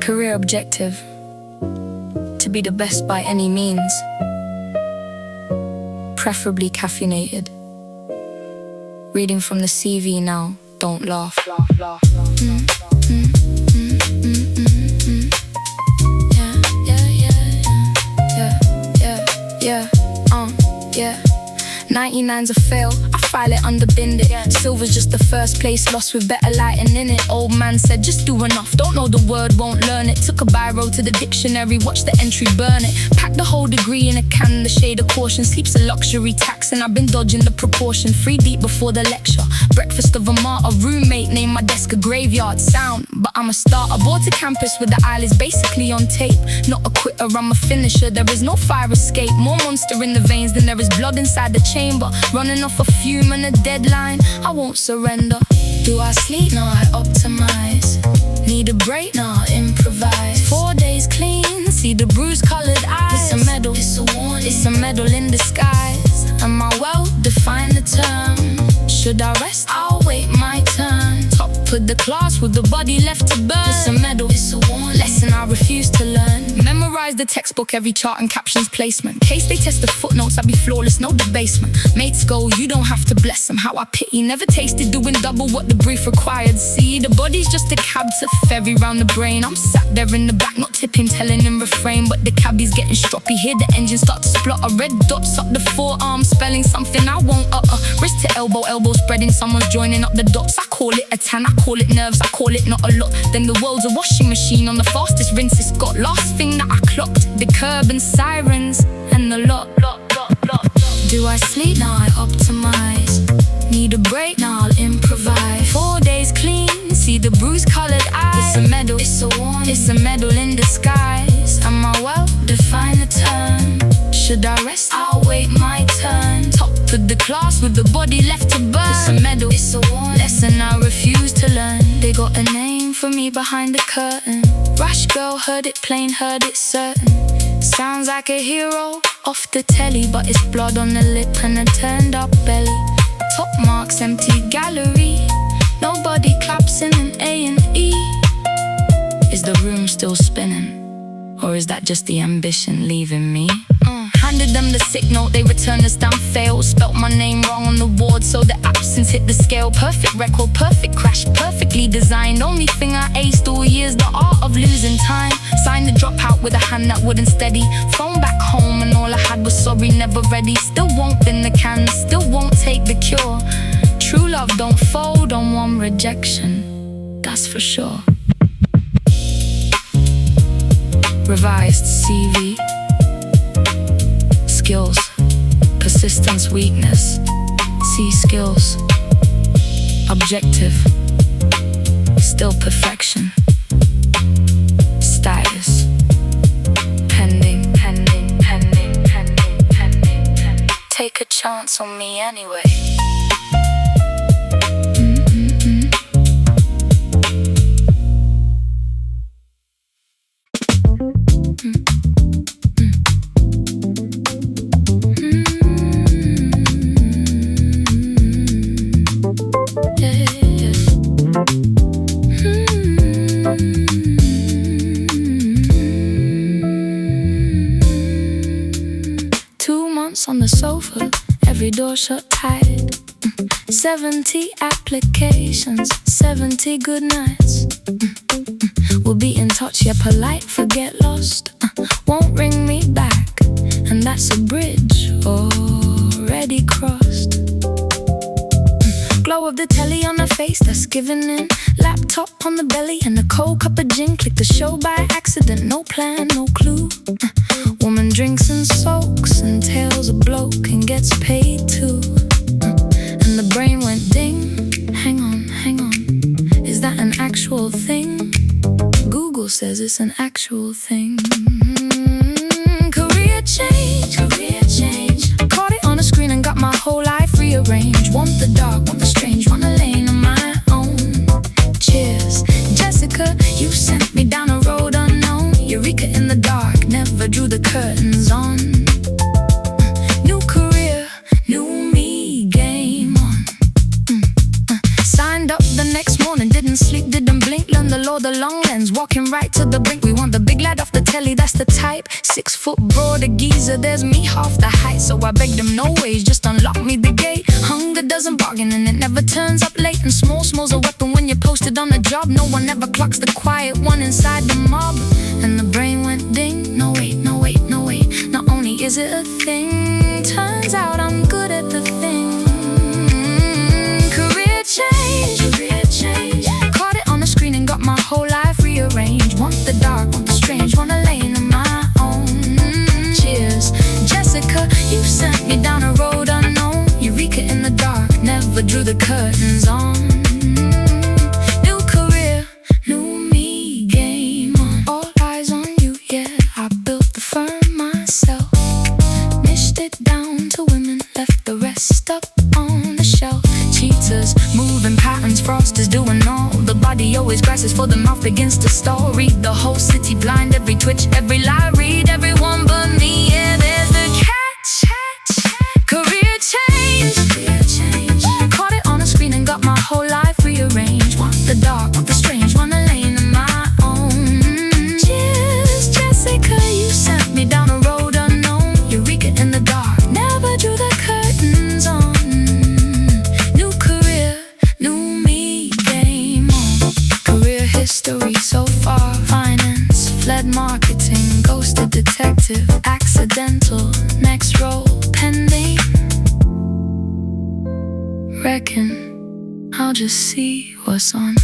Career objective: to be the best by any means, preferably caffeinated. Reading from the CV now, don't laugh. Yeah. 99's a fail, I file it, underbinned it. Silver's just the first place, lost with better lighting in it. Old man said just do enough, don't know the word, won't learn it. Took a biro to the dictionary, watched the entry, burn it. Packed the whole degree in a can, the shade of caution. Sleep's a luxury tax and I've been dodging the proportion. 3 deep before the lecture, breakfast of a martyr. Roommate named my desk a graveyard. Sound, but I'm a starter. Brought to campus with the eyelids basically on tape. Not a quitter, I'm a finisher, there is no fire escape. More monster in the veins than there is blood inside the chamber. Running off a fume and a deadline, I won't surrender. Do I sleep? No, I optimize. Need a break? No, I improvise. 4 days clean, see the bruise-colored eyes. It's a medal, it's a warning, it's a medal in disguise. Am I well? Define the term. Should I rest? I'll wait my turn. Top of the class with the body left to burn. It's a medal, it's a warning, lesson I refuse to learn. Memorize the textbook, every chart and captions placement. Case they test the footnotes, I'd be flawless, no debasement. Mates go, you don't have to bless them. How I pity, never tasted doing double what the brief required. See, the body's just a cab to ferry round the brain. I'm sat there in the back, not tipping, telling him refrain. But the cabbie's getting stroppy, hear the engine start to splutter. Red dots up the forearm, spelling something I won't utter. Wrist to elbow, elbow spreading, someone's joining up the dots. I call it a tan, I call it nerves, I call it not a lot. Then the world's a washing machine on the fastest rinse it's got. Last thing that I clocked, the curb and sirens and the lot. Do I sleep? Now I optimize. Need a break? Now I'll improvise. 4 days clean, see the bruise-colored eyes. It's a medal, it's a warning, it's a medal in disguise. Am I well? Define the term. Should I rest? I'll wait my turn. Top of the class with the body left to burn. It's a medal, it's a warning, lesson I refuse to learn. They got a name for me behind the curtain. Rash girl, heard it plain, heard it certain. Sounds like a hero off the telly, but it's blood on the lip and a turned up belly. Top marks, empty gallery. Nobody claps in an A&E. Is the room still spinning? Or is that just the ambition leaving me? Handed them the sick note, they returned the stamp fail. Spelt my name wrong on the board, so the absence hit the scale. Perfect record, perfect crash, perfectly designed. Only thing I aced all years, the art of losing time. Signed the dropout with a hand that wouldn't steady. Phone back home and all I had was sorry, never ready. Still won't bin the can, still won't take the cure. True love don't fold on one rejection, that's for sure. Revised CV. Skills, persistence, weakness. C skills. Objective, still perfection. Status, pending. Take a chance on me anyway. On the sofa, every door shut tight. 70 applications, 70 good nights. We'll be in touch, yeah, polite, forget lost. Won't ring me back, and that's a bridge already crossed. Glow of the telly on her face, that's giving in. Laptop on the belly and a cold cup of gin. Click the show by accident, no plan, no clue. Woman drinks and soaks and tails a bloke and gets paid too. And the brain went ding. Hang on, is that an actual thing? Google says it's an actual thing. Career change. Caught it on a screen and got my whole life rearranged. Want the dark, want the strange, want a lane of my own. Cheers, Jessica, you sent me down a road unknown. Eureka in the dark, never drew the curtains on. New career, new me, game on. Signed up the next morning, didn't sleep, didn't blink. ends, walking right to the brink. We want the big lad off the telly, that's the type. 6 foot broad, a geezer, there's me half the height. So I begged him, no ways, just unlock me the gate. Hunger doesn't bargain and it never turns up late. And small's a weapon when you're posted on a job. No one ever clocks the quiet one inside the mob. And the brain went ding, no wait, no wait, no wait. Not only is it a thing, turns out I'm good at the thing. Career change, caught it on the screen and got my whole life rearranged. Want the dark, want the strange, want a lane of my own. Cheers, Jessica, you sent me down a road unknown. Eureka in the dark, never drew the curtains on. New career, new me, game on. All eyes on you, yeah, I built the firm myself. Niched it down to women, left the rest up on the shelf. Cheaters, moving patterns, Frost is doing all. The body always grasses for the mouth begins to stall. Read the whole city blind, every twitch, every lie. Read everyone but me, yeah, there's the catch. Career change, caught it on a screen and got my whole life rearranged. Want the dark, want the strange, want a lane of my own. Cheers, Jessica, you sent me down a road unknown. Eureka in the dark, never drew the curtains on. New career, new me, game on. Career history so far, finance, fled marketing, ghosted detective, accidental, next role pending. Reckon I'll just see what's on.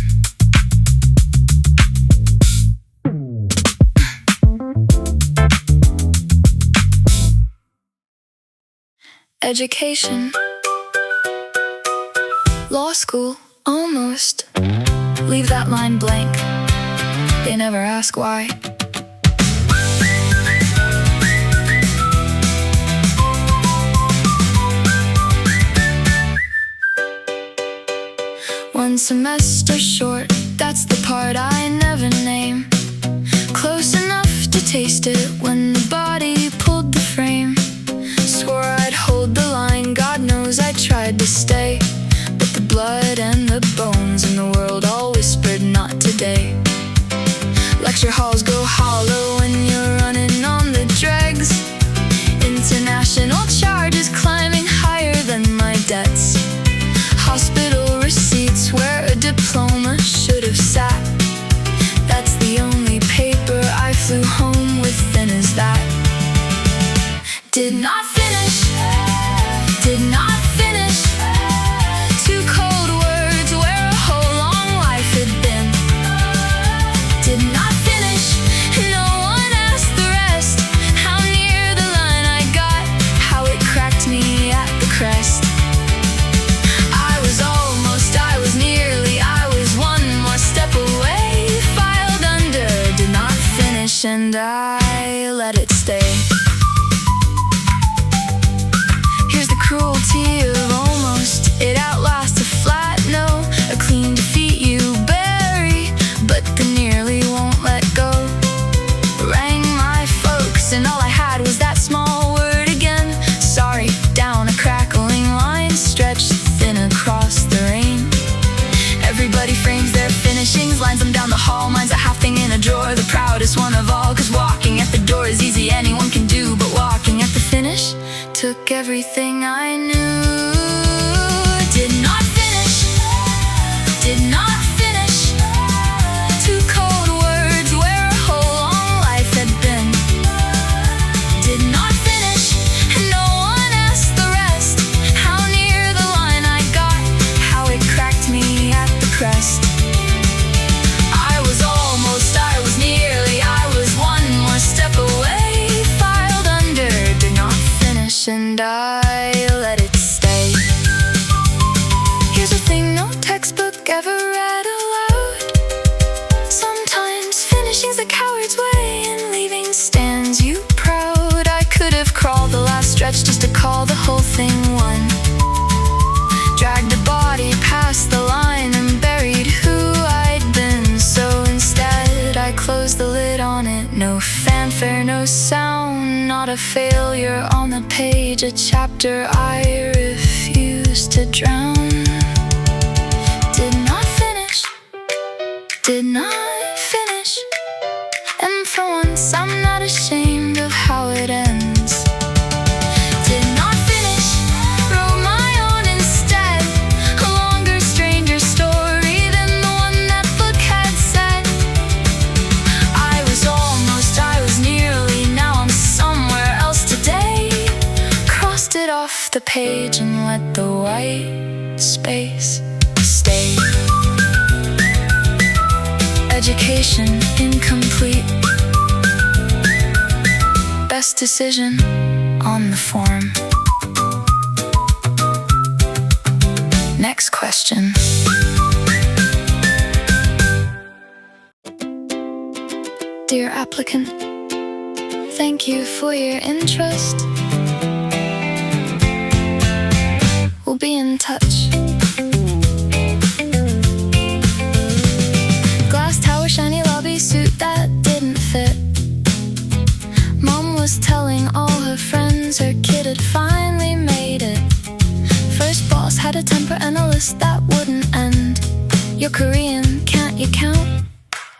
Education, law school, almost. Leave that line blank, they never ask why. One semester short, that's the part I never name. Close enough to taste it when the body pulled the frame. Swore I'd hold the line, God knows I tried to stay. But the blood and the bones in the world all whispered not today. Lecture halls go hollow when you're running on the dregs. International charges climbing higher than my debts. Hospital receipts where a diploma should have sat. That's the only paper I flew home with, then is that. Did not finish, did not finish. 2 cold words where a whole long life had been. Did not finish, no one asked the rest. How near the line I got, how it cracked me at the crest. I was almost, I was nearly, I was one more step away. Filed under, did not finish, and I let it stay. Here's the cruelty of almost, it outlasts a flat no. A clean defeat you bury, but the nearly won't let go. Rang my folks and all I had was that small word again. Sorry, down a crackling line, stretched thin across the rain. Everybody frames their finishings, lines them down the hall. Mine's a half thing in a drawer, the proudest one of all. Cause walking at the door is easy, anyone can do. But walking at the finish took everything I knew. Did not finish, did not finish. 2 cold words where a whole long life had been. Did not finish, and no one asked the rest. How near the line I got, how it cracked me at the crest. I was almost, I was nearly, I was one more step away. Filed under, did not finish, and I let it stay. Here's a thing no textbook ever read aloud. Sometimes finishing's a coward's way, and leaving stands you proud. I could have crawled the last stretch just to call the whole thing one. Dragged a body past the line and buried who I'd been. So instead I closed the lid on it. No fanfare, no sound, not a failure on the page. A chapter I refuse to drown. Did not finish, did not finish. for once, I'm not ashamed of how it ends. Did not finish, wrote my own instead. A longer, stranger story than the one that book had said. I was nearly, now I'm somewhere else today. Crossed it off the page and let the white space stay. Education incomplete. Best decision on the form. Next question. Dear applicant, thank you for your interest. We'll be in touch. Glass tower, shiny lobby suit that didn't fit. Mom was telling all her friends her kid had finally made it. First boss had a temper and a list that wouldn't end. You're Korean, can't you count?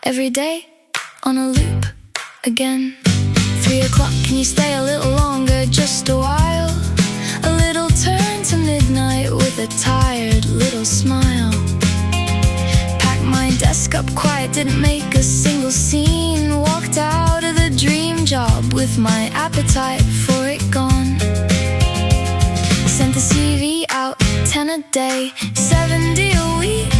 Every day on a loop again. 3 o'clock, can you stay a little longer, just a while? A little turn to midnight with a tired little smile. Packed my desk up quiet, didn't make a single scene. Walked out of the dream job with my appetite for it gone. Sent the CV out, 10 a day, 70 a week.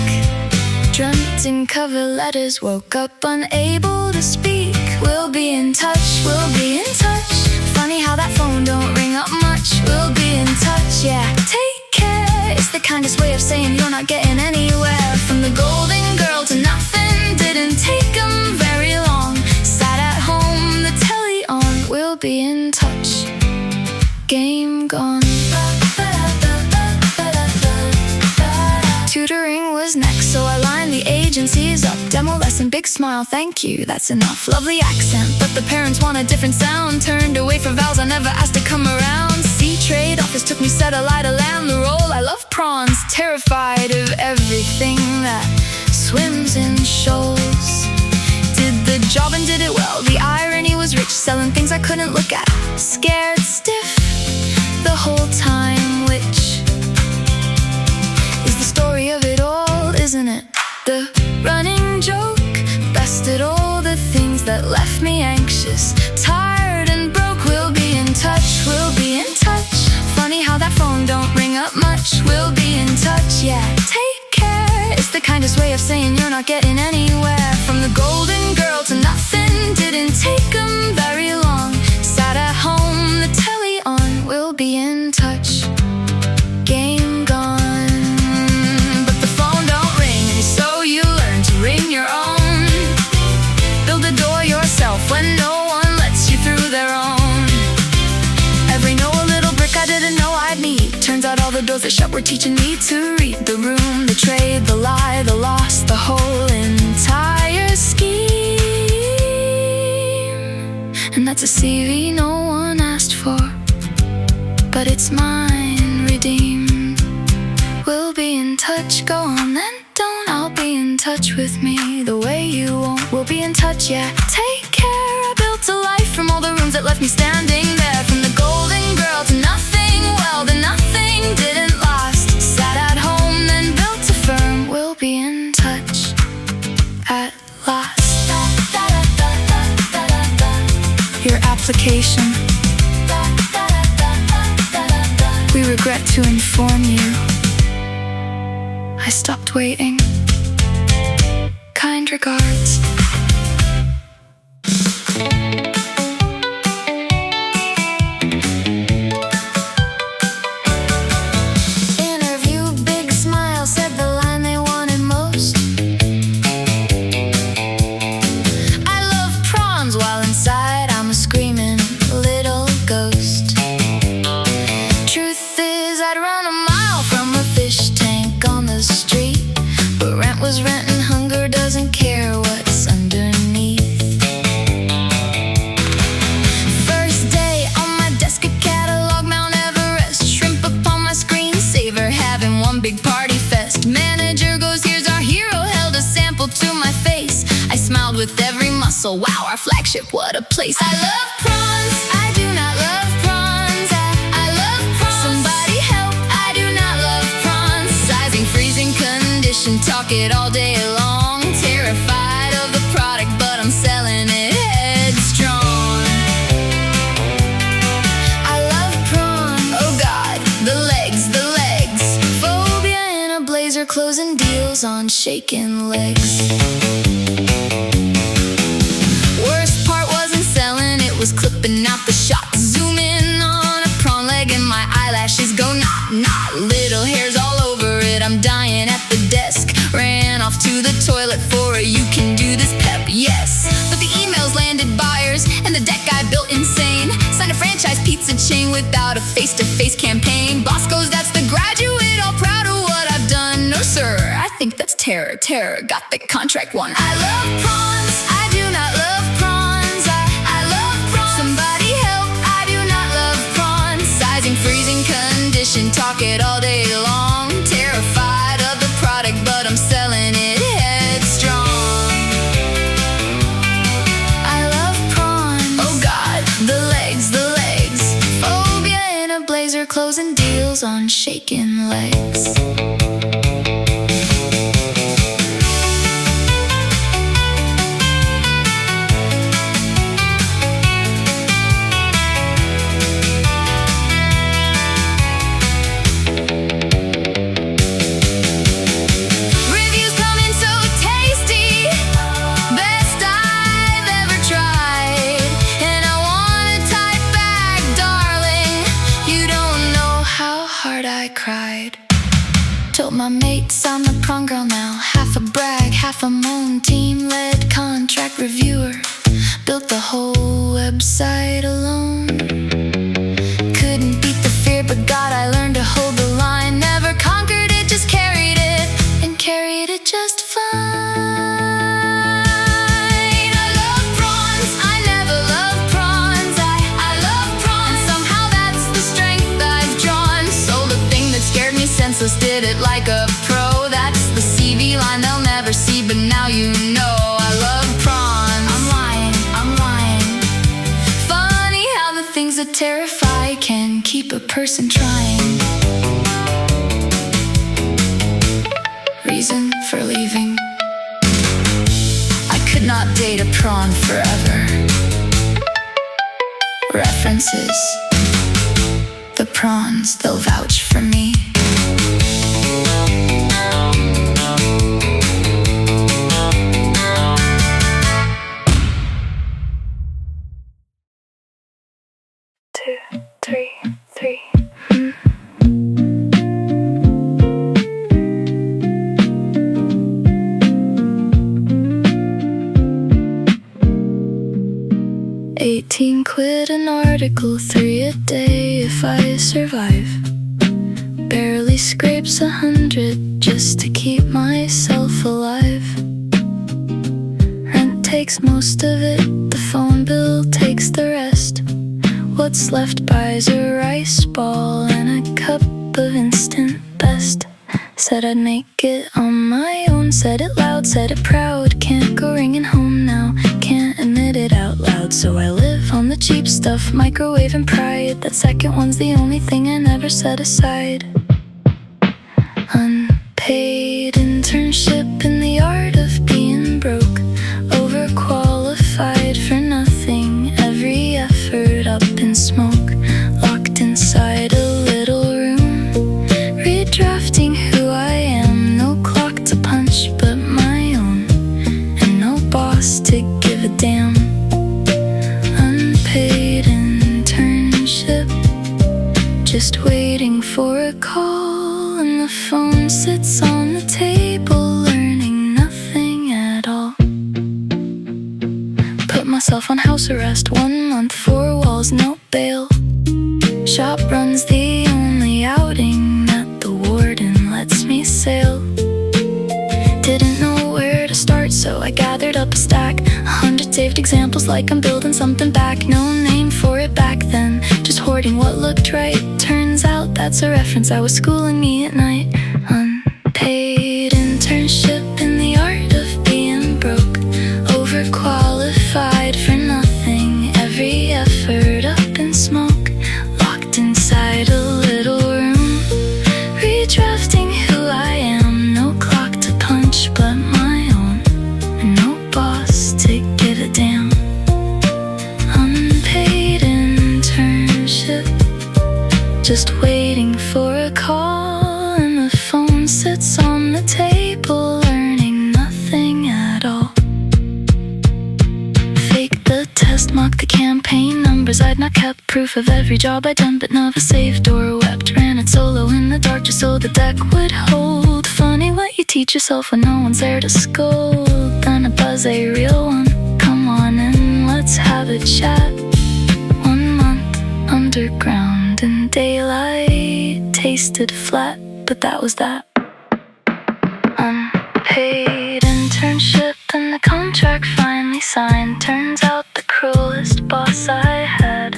Dreamt in cover letters, woke up unable to speak. We'll be in touch, we'll be in touch. Funny how that phone don't ring up much. We'll be in touch, yeah. Take care, it's the kindest way of saying you're not getting anywhere. From the golden girl to nothing, didn't take 'em very long. Sat at home, the telly on. We'll be in touch, game gone. Tutoring was next, so I lined the agencies up. Demo lesson, big smile, thank you, that's enough. Lovely accent, but the parents want a different sound. Turned away for vowels, I never asked to come around. C-trade office took me, said a lie to land the role. I love prawns, terrified of everything that swims in shoals. Did the job and did it well, the irony was rich. Selling things I couldn't look at, scared stiff the whole time, which is the story of it all, isn't it? The running joke bested all the things that left me anxious, tired and broke. We'll be in touch, we'll be in touch. Funny how that phone don't ring up much. We'll be in touch, yeah. Take care, it's the kindest way of saying you're not getting anywhere. From the golden girl to nothing, didn't take 'em very long. Sat at home, the telly on. We'll be in touch, game gone. But the phone don't ring, and so you learn to ring your own. Build a door yourself when no one lets you through their own. Every no, a little brick I didn't know I'd need. Turns out all the doors that shut were teaching me to read the room, the trade, the lie, the loss, the whole entire scheme. And that's a CV no one asked for, but it's mine, redeemed. We'll be in touch, go on then, don't. I'll be in touch with me the way you want. We'll be in touch, yeah. Take care, I built a life from all the rooms that left me standing there. From the golden girl to nothing, well, the nothing didn't last. Sat at home, then built a firm. We'll be in touch at last. Your application, we regret to inform you, I stopped waiting. Kind regards. Interview, big smile, said the line they wanted most. I love prawns while inside I'm a screaming little ghost. Truth is, I'd run a mile from a fish tank on the street, but rent was rent and hunger doesn't care what's underneath. First day on my desk, a catalog, Mount Everest, shrimp upon my screensaver, having one big party fest. Manager goes, here's our hero, held a sample to my face. I smiled with every muscle. muscle. Wow, our flagship, what a place. I love prawns, I do not love prawns. I love prawns. Somebody help, I do not love prawns. Sizing, freezing, condition, talk it all day long. Terrified of the product, but I'm selling it headstrong. I love prawns, oh God, the legs, the legs. Phobia in a blazer, closing deals on shaking legs. Worst part wasn't selling, it was clipping out the shot. Zoom in on a prawn leg and my eyelashes go not. Little hairs all over it, I'm dying at the desk. Ran off to the toilet for a you can do this pep, yes. But the emails landed buyers and the deck guy built insane. Signed a franchise pizza chain without a face-to-face campaign. Boss goes, that's the graduate, all proud of what I've done. No sir, I think that's terror, got the contract won. I love prawns, I do not love prawns. I love prawns, somebody help, I do not love prawns. Sizing, freezing, condition, talk it all day long. Terrified of the product, but I'm selling it headstrong. I love prawns, oh God, the legs, the legs. Phobia in a blazer, closing deals on shaking legs. I cried. Told my mates I'm a prawn girl now. Half a brag, half a moan. Team-led contract reviewer. Built the whole website alone. Couldn't beat the fear, but God, I learned to hold the line. Never conquered it, just carried it. And carried it just fine. Senseless, did it like a pro. That's the CV line they'll never see, but now you know I love prawns. I'm lying. Funny how the things that terrify can keep a person trying. Reason for leaving: I could not date a prawn forever. References: the prawns, they'll vouch for me. Two, three. 18 quid an article, 3 a day if I survive. Barely scrapes 100 just to keep myself alive. Rent takes most of it, the phone bill takes the rest. What's left buys a rice ball and a cup of instant best. Said I'd make it on my own, said it loud, said it proud. Can't go ringing home now, can't admit it out loud. So I live on the cheap stuff, microwave and pride. That second one's the only thing I never set aside. Unpaid internship in the art of being broke. Overqualified for nothing, every effort up in smoke. Locked inside a little room, redrafting who I am. No clock to punch but my own, and no boss to give a damn. Unpaid internship, just waiting for a call, and the phone sits on the table, learning nothing at all. Put myself on house arrest, 1 month, 4 walls, no bail. Shop runs the only outing that the warden lets me sail. Didn't know where to start, so I gathered up a stack. 100 saved examples like I'm building something back. No name for it back then, just hoarding what looked right. Turns out that's a reference I was schooling me at night. Unpaid internship in the art of being broke. Overqualified just waiting for a call, and the phone sits on the table, learning nothing at all. Fake the test, mock the campaign numbers. I'd not kept proof of every job I'd done, but never saved or wept. Ran it solo in the dark just so the deck would hold. Funny what you teach yourself when no one's there to scold. Then a buzz, a real one. Come on in, let's have a chat. 1 month underground in daylight, tasted flat, but that was that. Unpaid internship and the contract finally signed. Turns out the cruelest boss I had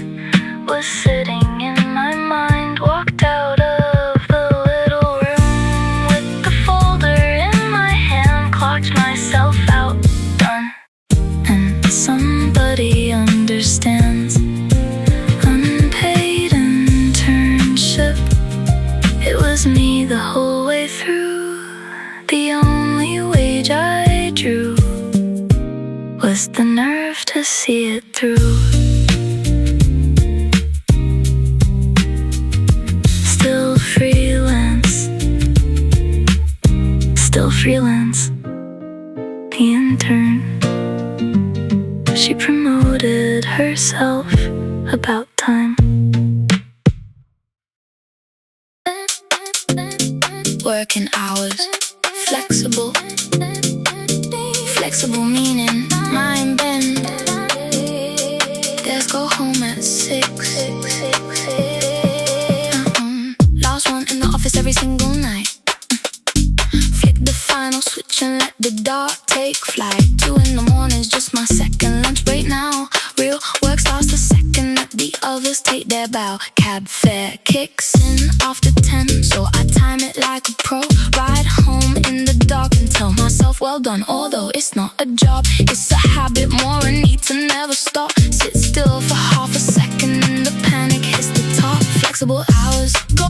was sitting in my mind. Walked out of the little room with the folder in my hand, clocked myself out, done. And somebody understands. Unpaid internship, it was me the whole way through. The only wage I drew was the nerve to see it through. Still freelance, the intern. She promoted herself, about time. Working hours, flexible meaning mind bend. Let's go home at 6. Last one in the office every single night. Flick the final switch and let the dark take flight. 2 in the morning's just my second lunch break now. Real work starts the second that the others take their bow. Cab fare kicks in after 10, so I time it like a pro. Ride home in the dark and tell myself well done. Although it's not a job, it's a habit, more a need to never stop. Sit still for half a second and the panic hits the top. Flexible hours, go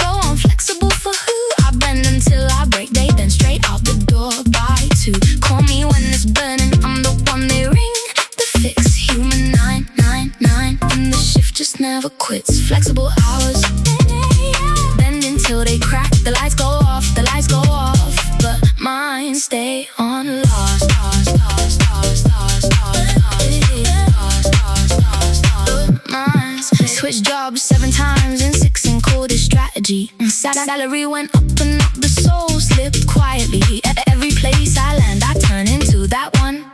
on. Flexible for who? I bend until I break. They bend straight out the door by 2. Call me when it's burning, I'm the one they ring. The fix, human 999, and the shift just never quits. Flexible hours, bend until they crack. The lights go off, but mine stay on lost. Switch jobs 7 times in 6 and called it strategy. Salary went up and up, the soul slipped quietly. Every place I land, I turn into that one.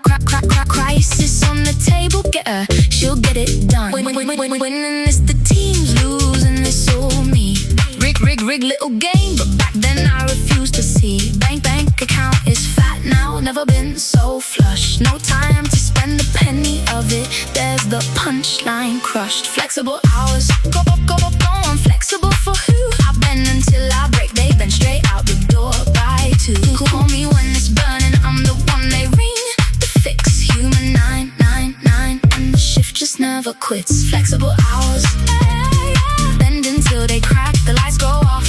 Crisis on the table, get her, she'll get it done. Winning is the teams, losing is all me. Rig, little game, but back then I refused to see. Bank account is fat now, never been so flush. No time to spend a penny of it, there's the punchline crushed. Flexible hours, go on. Flexible for who? I bend until I break. They bend straight out the door by 2. Call me when it's burning, I'm the one they ring. The fix, human 999, and the shift just never quits. Flexible hours, bend until they crack. The lights go off,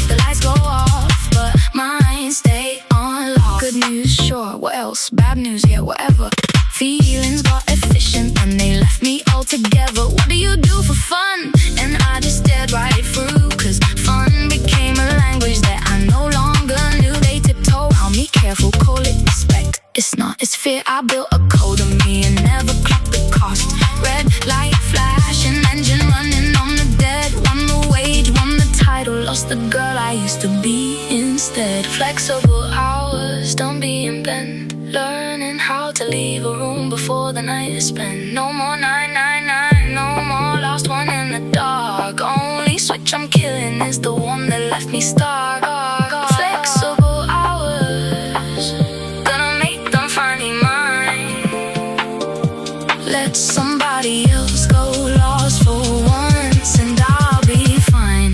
but mine stay on lock. Good news, sure, what else? Bad news, yeah, whatever. Feelings got efficient and they left me all together. What do you do for fun? And I just stared right through, cause fun became a language that I no longer knew. They tiptoe around me, careful, call it respect. It's not, it's fear. I built a code of me and never clocked the cost. Red light flashing, engine running on the dead. Won the wage, won the title, lost the girl I used to be instead. Flexible hours, don't be in bend. Learning how to leave a room before the night is spent. No more 999, no more last one in the dark. Only switch I'm killing is the one that left me stark. Flexible hours, gonna make them finally mine. Let somebody else go lost for once and I'll be fine.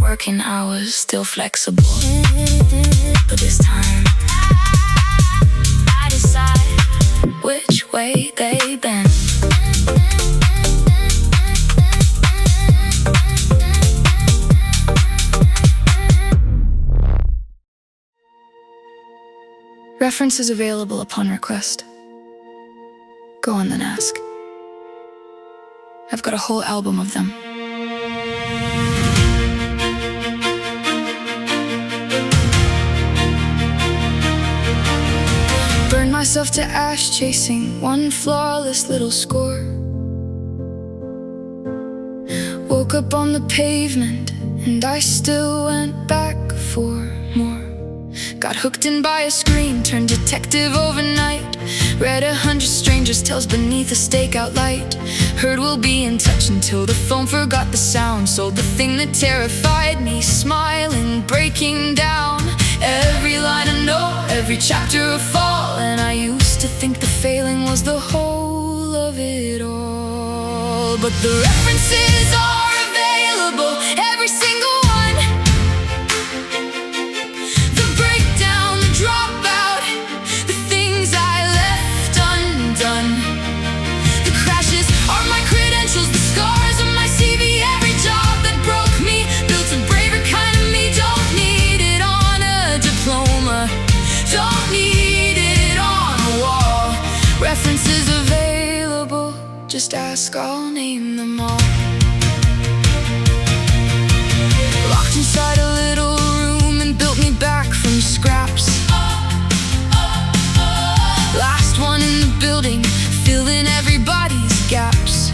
Working hours, still flexible, but this time I decide which way they bend. References available upon request. Go on then ask. I've got a whole album of them. Burned myself to ash chasing one flawless little score. Woke up on the pavement and I still went back for more. Got hooked in by a screen, turned detective overnight. Read 100 strangers' tales beneath a stakeout light. Heard we'll be in touch until the phone forgot the sound. Sold the thing that terrified me, smiling, breaking down. Every line I know, every chapter a fall. And I used to think the failing was the whole of it all. But the references are available, every single one. The breakdown, the dropout, the things I left undone. The crashes are my credentials, the scars on my CV. Every job that broke me built a braver kind of me. Don't need it on a diploma, don't need it on a wall. References available, just ask, I'll name them all. Locked inside a little room and built me back from scraps. Last one in the building, filling everybody's gaps.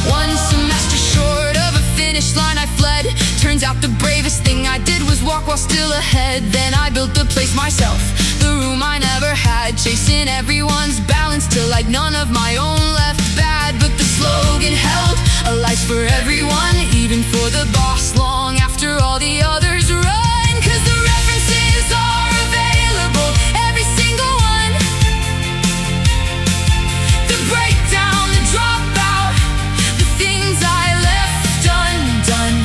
One semester short of a finish line I fled. Turns out the bravest thing I did was walk while still ahead. Then I built the place myself, the room I never had. Chasing everyone's balance till like none of my own left. Bad, but the slogan held, a life for everyone, even for the boss, long after all the others run. Cause the references are available, every single one. The breakdown, the dropout, the things I left undone.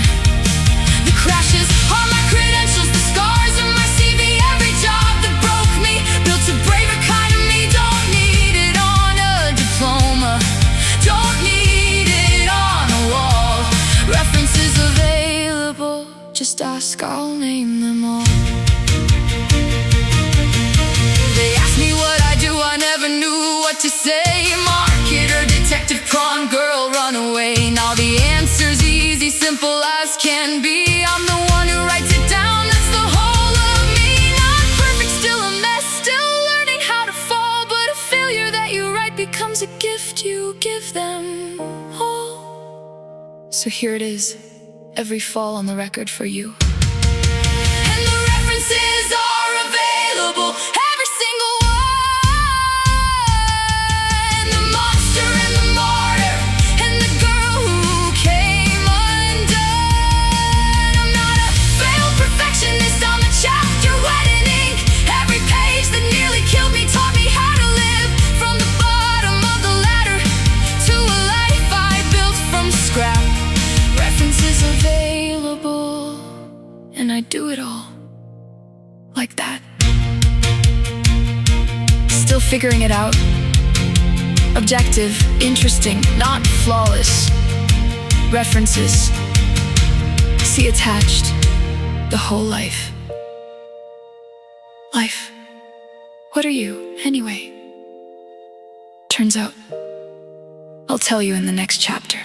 The crashes are my credentials, the scars on my CV. Every job that broke me built a braver kind of me. Don't need it on a diploma, don't need it on a wall. References available, just ask, I'll name them all. They ask me what I do, I never knew what to say. Marketer, detective, prawn girl, runaway. Now the answer's easy, simple as can be. I'm the one who writes it down, that's the whole of me. Not perfect, still a mess, still learning how to fall. But a failure that you write becomes a gift you give them all. So here it is, every fall on the record for you. And the references are available, every single one. The monster and the martyr, and the girl who came undone. I'm not a failed perfectionist, I'm a chapter wet in ink. Every page that nearly killed me taught me how to live. From the bottom of the ladder to a life I built from scrap. References available, and I do it all like that. Still figuring it out. Objective, interesting, not flawless. References, see attached, the whole life. Life, what are you, anyway? Turns out, I'll tell you in the next chapter.